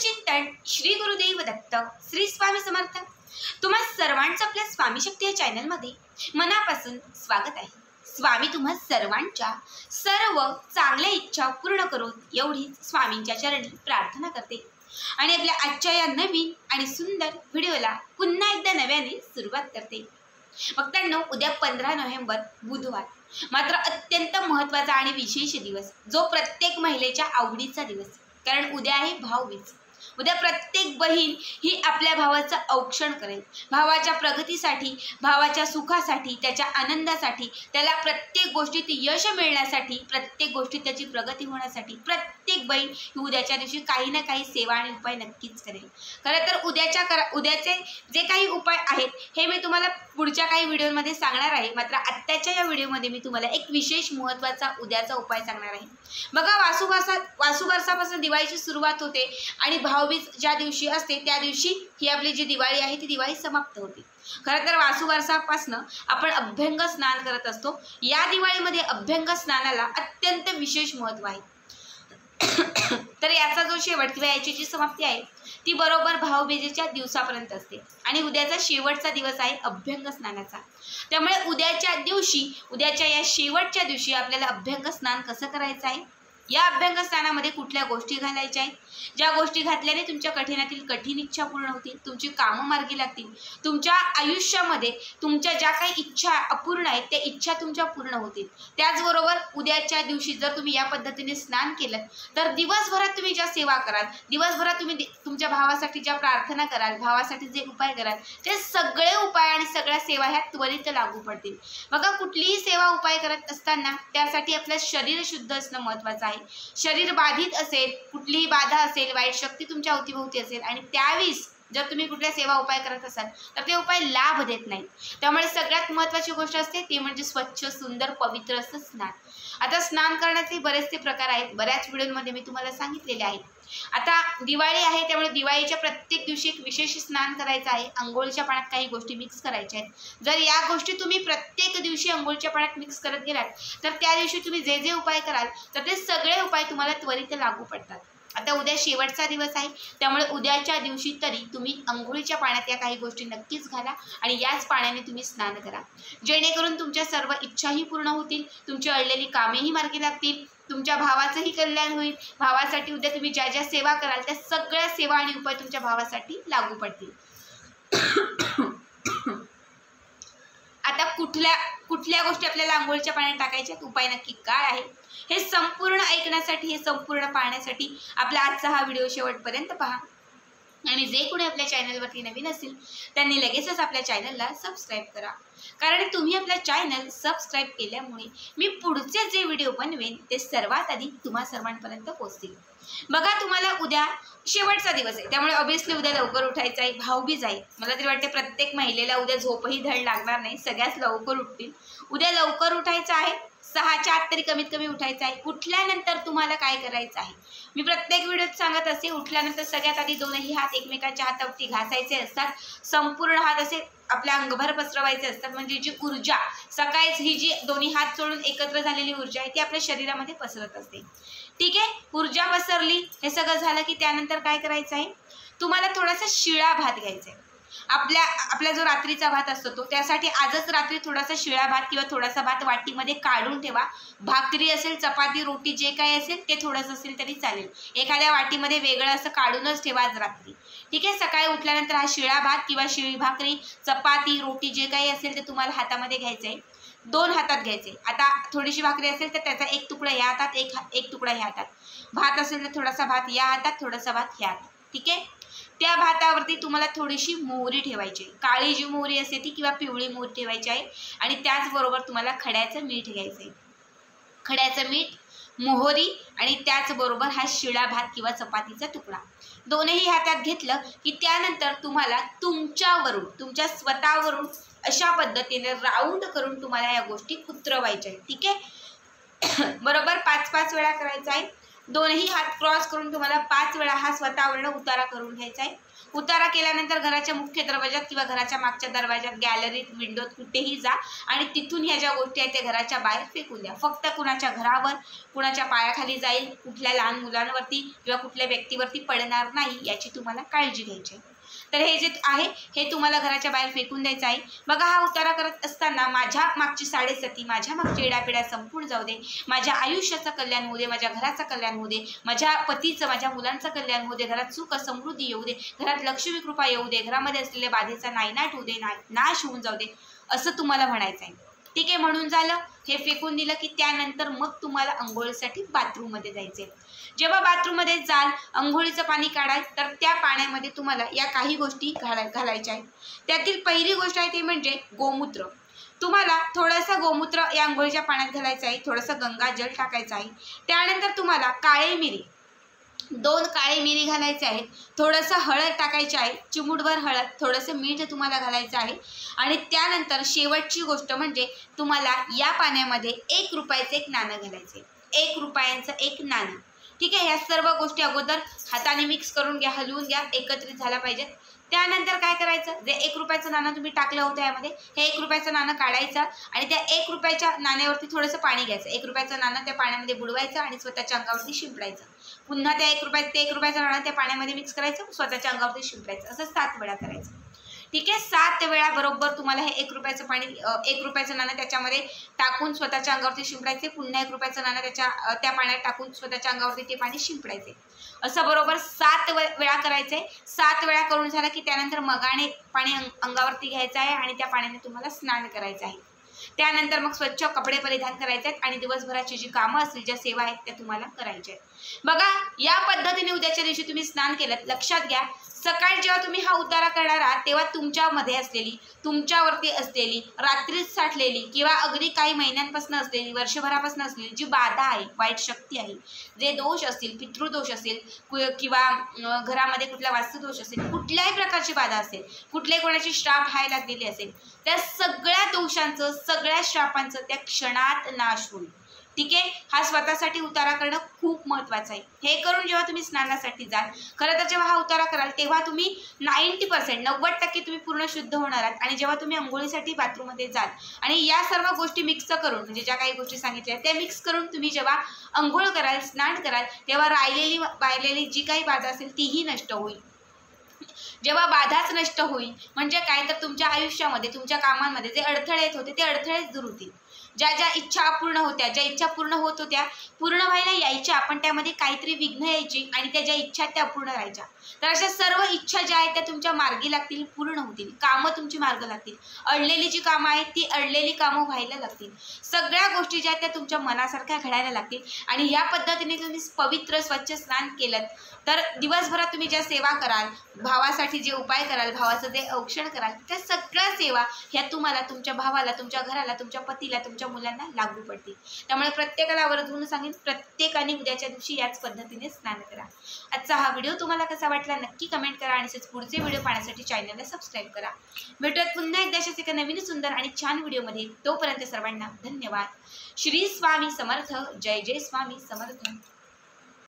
चिंतन श्री गुरुदेव दत्त श्री स्वामी समर्थ। तुम्हा सर्वांचं आपल्या स्वामी शक्ती या चॅनलमध्ये मनापासून स्वागत आहे। स्वामी तुम्हा सर्वांच्या सर्व चांगल्या इच्छा पूर्ण करून एवढीच स्वामींच्या चरणी प्रार्थना करते आणि आपल्या आजच्या या नवीन आणि सुंदर व्हिडिओला पुन्हा एकदा नव्याने सुरुवात करते। भक्तांनो, उद्या 15 नोव्हेंबर बुधवार मात्र अत्यंत महत्त्वाचा आणि विशेष दिवस, जो प्रत्येक महिलेच्या आवडीचा दिवस। कारण उद्या आहे भाऊबीज। उद्या प्रत्येक बहीण ही आपल्या भावाचं औक्षण करेल, भावाच्या प्रगतीसाठी, भावाच्या सुखासाठी, त्याच्या आनंदासाठी, त्याला प्रत्येक गोष्टीत यश मिळण्यासाठी, प्रत्येक गोष्टीत त्याची प्रगती होण्यासाठी प्रत्येक बहीण ही उद्याच्या दिवशी काही ना काही सेवा आणि उपाय नक्कीच करेल। खरं तर उद्याचे जे काही उपाय आहेत हे मी तुम्हाला पुढच्या काही व्हिडिओमध्ये सांगणार आहे। मात्र आत्ताच्या या व्हिडिओमध्ये मी तुम्हाला एक विशेष महत्त्वाचा उद्याचा उपाय सांगणार आहे। बघा, वासुबारसापासून दिवाळीची सुरुवात होते आणि भाऊबीज ज्या दिवशी असते त्या दिवशी ही आपली जी दिवाळी आहे ती दिवाळी समाप्त होते। खरं तर वासुबारसापासून आपण अभ्यंग स्नान करत असतो। या दिवाळीमध्ये अभ्यंग स्नानाला अत्यंत विशेष महत्त्व आहे। तर याचा जो शेवट किंवा याची जी समाप्ती आहे ती बरोबर भाऊबीजेच्या दिवसापर्यंत असते आणि उद्याचा शेवटचा दिवस आहे अभ्यंग स्नानाचा। त्यामुळे उद्याच्या या शेवटच्या दिवशी आपल्याला अभ्यंग स्नान कसं करायचं आहे, या अभ्यंग स्नानामध्ये कुठल्या गोष्टी घालायच्या आहेत, ज्या गोष्टी घातल्याने तुमच्या कठीणातील कठीण इच्छा पूर्ण होतील, तुमची कामं मार्गी लागतील, तुमच्या आयुष्यामध्ये तुमच्या ज्या काही इच्छा अपूर्ण आहेत त्या इच्छा तुमच्या पूर्ण होतील। त्याचबरोबर उद्याच्या दिवशी जर तुम्ही या पद्धतीने स्नान केलं तर दिवसभरात तुम्ही ज्या सेवा कराल, दिवसभरात तुम्ही तुमच्या भावासाठी ज्या प्रार्थना कराल, भावासाठी जे उपाय कराल, ते सगळे उपाय आणि सगळ्या सेवा ह्या त्वरित लागू पडतील। बघा, कुठलीही सेवा उपाय करत असताना त्यासाठी आपलं शरीर शुद्ध असणं महत्त्वाचं आहे। शरीर बाधित असेल, कुठलीही बाधा असेल, वाईट शक्ती तुमच्या अवतीभोवती असेल आणि त्यावेळेस जर तुम्ही कुठल्या सेवा उपाय करत असाल तर ते उपाय लाभ देत नाही। त्यामुळे सगळ्यात महत्त्वाची गोष्ट असते ती म्हणजे स्वच्छ, सुंदर, पवित्र असं स्नान। आता स्नान करण्याचे बरेचसे प्रकार आहेत, बऱ्याच व्हिडिओमध्ये मी तुम्हाला सांगितलेले आहेत। आता दिवाळी आहे त्यामुळे दिवाळीच्या प्रत्येक दिवशी एक विशेष स्नान करायचं आहे। अंघोळीच्या पाण्यात काही गोष्टी मिक्स करायच्या आहेत। जर या गोष्टी तुम्ही प्रत्येक दिवशी अंघोळीच्या पाण्यात मिक्स करत गेलात तर त्या दिवशी तुम्ही जे जे उपाय कराल तर ते सगळे उपाय तुम्हाला त्वरित लागू पडतात। आता उद्या शेवटचा दिवस आहे त्यामुळे उद्याच्या दिवशी तरी तुम्ही अंघोळीच्या पाण्यात या काही गोष्टी नक्कीच घाला आणि याच पाण्याने तुम्ही स्नान करा, जेणेकरून तुमच्या सर्व इच्छाही पूर्ण होतील, तुमची अडलेली कामेही मार्गी लागतील, तुमच्या भावाचंही कल्याण होईल। भावासाठी उद्या तुम्ही ज्या ज्या सेवा कराल त्या सगळ्या सेवा आणि उपाय तुमच्या भावासाठी लागू पडतील। आता कुठल्या गोष्टी आपल्याला अंघोळीच्या पाण्यात टाकायच्या, उपाय नक्की काय आहे हे संपूर्ण ऐकण्यासाठी, हे संपूर्ण पाहण्यासाठी आपला आजचा हा व्हिडिओ शेवटपर्यंत पहा आणि जे कोणी आपल्या चॅनलवरती नवीन असेल त्यांनी लगेचच आपल्या चॅनलला सबस्क्राईब करा। कारण तुम्ही आपल्या चॅनल सबस्क्राईब केल्यामुळे मी पुढचे जे व्हिडिओ बनवेन ते सर्वात आधी तुम्हा सर्वांपर्यंत पोहोचतील। बघा, तुम्हाला उद्या शेवटचा दिवस आहे त्यामुळे ऑब्वियसली उद्या लवकर उठायचं आहे, भाऊबीज आहे। मला तरी वाटते प्रत्येक महिलेला उद्या झोपही धड लागणार नाही, सगळ्याच लवकर उठतील। उद्या लवकर उठायचं आहे, 6च्या आत तरी कमीत कमी उठायचं आहे। उठल्यानंतर तुम्हाला काय करायचं आहे मी प्रत्येक व्हिडिओत सांगत असते। उठल्यानंतर सगळ्यात आधी दोनही हात एकमेकांच्या हातावरती घासायचे असतात, संपूर्ण हात असे आपल्या अंगभर पसरवायचे असतात, म्हणजे जी ऊर्जा सकाळीच ही जी दोन्ही हात सोडून एकत्र झालेली ऊर्जा आहे ती आपल्या शरीरामध्ये पसरत असते। ठीक आहे, ऊर्जा पसरली, हे सगळं झालं की त्यानंतर काय करायचं आहे, तुम्हाला थोडासा शिळा भात घ्यायचा आहे। आपला जो रात्रीचा भात असतो तो, त्यासाठी आजच रात्री थोडासा शिळा भात किंवा थोडासा भात वाटीमध्ये काढून ठेवा। भाकरी असेल, चपाती, रोटी जे काही असेल ते थोडंसं असेल तरी चालेल, एखाद्या वाटीमध्ये वेगळं असं काढूनच ठेवा आज रात्री। ठीक आहे, सकाळी उठल्यानंतर हा शिळा भात किंवा शिळी भाकरी, चपाती, रोटी जे काही असेल ते तुम्हाला हातामध्ये घ्यायचं आहे, 2 हातात घ्यायचे। आता थोडीशी भाकरी असेल तर त्याचा एक तुकडा या हातात, एक तुकडा ह्या हातात, भात असेल तर थोडासा भात या हातात, थोडासा भात ह्या हातात। ठीक आहे, त्या भातावरती तुम्हाला थोडीशी मोहरी ठेवायची, काळी जी मोहरी असते ती किंवा पिवळी मोहरी ठेवायची आहे आणि त्याचबरोबर तुम्हाला खड्याचं मीठ घ्यायचं आहे। खड्याचं मीठ, मोहरी आणि त्याचबरोबर हा शिळा भात किंवा चपातीचा तुकडा दोनही हातात घेतलं की त्यानंतर तुम्हाला तुमच्या स्वतःवरून अशा पद्धतीने राऊंड करून तुम्हाला या गोष्टी उतरवायच्या आहेत। ठीक आहे, बरोबर 5-5 वेळा करायचं आहे दोनही हात क्रॉस करून तुम्हाला 5 वेळा हा स्वतःवरनं उतारा करून घ्यायचा आहे. उतारा केल्यानंतर घराच्या मुख्य दरवाजात किंवा घराच्या मागच्या दरवाजात, गॅलरीत, विंडोत कुठेही जा आणि तिथून ह्या ज्या गोष्टी आहेत त्या घराच्या बाहेर फेकून द्या. फक्त कुणाच्या घरावर, कुणाच्या पायाखाली जाईल, कुठल्या लहान मुलांवरती किंवा कुठल्या व्यक्तीवरती पडणार नाही याची तुम्हाला काळजी घ्यायची आहे. तर हे जे आहे हे तुम्हाला घराच्या बाहेर फेकून द्यायचं आहे. बघा, हा उतारा करत असताना माझ्या मागची साडेसती, माझ्या मागची येडापिडा संपून जाऊ दे, माझ्या आयुष्याचं कल्याण होऊ दे, माझ्या घराचं कल्याण होऊ दे, माझ्या पतीचं, माझ्या मुलांचं कल्याण होऊ दे, घरात सुख समृद्धी येऊ दे, घरात लक्ष्मी कृपा येऊ दे, घरामध्ये असलेल्या बाधेचा नायनाट होऊ दे, नाश होऊन जाऊ दे, असं तुम्हाला म्हणायचं आहे. ठीक आहे, म्हणून झालं. हे फेकून दिलं की त्यानंतर मग तुम्हाला अंघोळीसाठी बाथरूममध्ये जायचे. जेव्हा बाथरूममध्ये जाल, अंघोळीचं पाणी काढाल, तर त्या पाण्यामध्ये तुम्हाला या काही गोष्टी घालायच्या आहेत. त्यातील पहिली गोष्ट आहे ती म्हणजे गोमूत्र. तुम्हाला थोडंसं गोमूत्र या अंघोळीच्या पाण्यात घालायचं आहे, थोडंसं गंगाजल टाकायचं आहे. त्यानंतर तुम्हाला काळी मिरी, 2 काळी मिरी घालायचे आहेत, थोडंसं हळद टाकायची आहे, चिमूटभर हळद, थोडंसं मीठ तुम्हाला घालायचं आहे. आणि त्यानंतर शेवटची गोष्ट म्हणजे तुम्हाला या पाण्यामध्ये 1 रुपयाचं एक नाणं घालायचं आहे. 1 रुपयांचं एक नाणं. ठीक आहे, ह्या सर्व गोष्टी अगोदर हाताने मिक्स करून घ्या, हलवून घ्या, एकत्रित झाला पाहिजेत. त्यानंतर काय करायचं, जे 1 रुपयाचं नाणं तुम्ही टाकलं होतं यामध्ये, हे 1 रुपयाचं नाणं काढायचं आणि त्या 1 रुपयाच्या नाण्यावरती थोडंसं पाणी घ्यायचं. 1 रुपयाचं नाणं त्या पाण्यामध्ये बुडवायचं आणि स्वतःच्या अंगावरती शिंपडायचं. पुन्हा त्या 1 रुपयाचं नाणं त्या पाण्यामध्ये मिक्स करायचं, स्वतःच्या अंगावरती शिंपडायचं. असं 7 वेळा करायचं. ठीक आहे, 7 वेळा बरोबर तुम्हाला हे 1 रुपयाचं पाणी, 1 रुपयाचं नाणं त्याच्यामध्ये टाकून स्वतःच्या अंगावरती शिंपडायचे. पुन्हा 1 रुपयाचं नाणं त्या पाण्यात टाकून स्वतःच्या अंगावरती ते पाणी शिंपडायचे. असं बरोबर 7 वेळा करायचं आहे. 7 वेळा करून झालं की त्यानंतर मगाने पाणी अंगावरती घ्यायचं आहे आणि त्या पाण्याने तुम्हाला स्नान करायचं आहे. त्यानंतर मग स्वच्छ कपडे परिधान करायचे आहेत आणि दिवसभराची जी कामं असतील, ज्या सेवा आहेत त्या तुम्हाला करायच्या आहेत. बघा, या पद्धतीने उद्याच्या दिवशी तुम्ही स्नान केलं. लक्षात घ्या, सकाळी जेव्हा तुम्ही हा उतारा करणार आहात तेव्हा तुमच्यामध्ये असलेली, तुमच्यावरती असलेली, रात्रीत साठलेली किंवा अगदी काही महिन्यांपासून असलेली, वर्षभरापासून असलेली जी बाधा आहे, वाईट शक्ती आहे, जे दोष असतील, पितृदोष असेल किंवा घरामध्ये कुठला वास्तुदोष असेल, कुठल्याही प्रकारची बाधा असेल, कुठल्याही कोणाची श्राप व्हायला लागलेली असेल, त्या सगळ्या दोषांचं, सगळ्या श्रापांचं त्या क्षणात नाश होईल. ठीक आहे, हा स्वतःसाठी उतारा करणं खूप महत्त्वाचं आहे. हे करून जेव्हा तुम्ही स्नानासाठी जाल, खरं तर जेव्हा हा उतारा कराल तेव्हा तुम्ही 90% 90% तुम्ही पूर्ण शुद्ध होणार आहात. आणि जेव्हा तुम्ही अंघोळीसाठी बाथरूममध्ये जाल आणि या सर्व गोष्टी मिक्स करून, म्हणजे ज्या काही गोष्टी सांगितल्या त्या मिक्स करून तुम्ही जेव्हा अंघोळ कराल, स्नान कराल, तेव्हा राहिलेली जी काही बाधा असेल तीही नष्ट होईल. जेव्हा बाधाच नष्ट होईल म्हणजे काय, तर तुमच्या आयुष्यामध्ये, तुमच्या कामांमध्ये जे अडथळे येत होते ते अडथळेच दूर होतील. ज्या ज्या इच्छा अपूर्ण होत्या, ज्या इच्छा पूर्ण होत होत्या, पूर्ण व्हायला यायच्या, पण त्यामध्ये काहीतरी विघ्न यायची आणि त्या ज्या इच्छा त्या अपूर्ण राहायच्या. तर अशा सर्व इच्छा ज्या आहेत त्या तुमच्या मार्गी लागतील, पूर्ण होतील. कामं तुमची मार्ग लागतील. अडलेली जी कामं आहेत ती अडलेली कामं व्हायला लागतील. सगळ्या गोष्टी ज्या आहेत त्या तुमच्या मनासारख्या घडायला लागतील. आणि ह्या पद्धतीने तुम्ही पवित्र स्वच्छ स्नान केलं तर दिवसभरात तुम्ही ज्या सेवा कराल, भावासाठी जे उपाय कराल, भावाचं जे औक्षण कराल, त्या सगळ्या सेवा ह्या तुम्हाला, तुमच्या भावाला, तुमच्या घराला, तुमच्या पतीला, तुमच्या मुलांना लागू पडतील. त्यामुळे प्रत्येकाला आवर्जून सांगेन, प्रत्येकाने उद्याच्या दिवशी याच पद्धतीने स्नान करा. आजचा हा व्हिडिओ तुम्हाला कसा वाटला नक्की कमेंट करा आणि पुढचे व्हिडिओ पाहण्यासाठी चॅनलला सबस्क्राईब करा. भेटूयात पुन्हा एकदा अशाच एका नवीन सुंदर आणि छान व्हिडिओमध्ये. तोपर्यंत सर्वांना धन्यवाद. श्री स्वामी समर्थ. जय जय स्वामी समर्थ.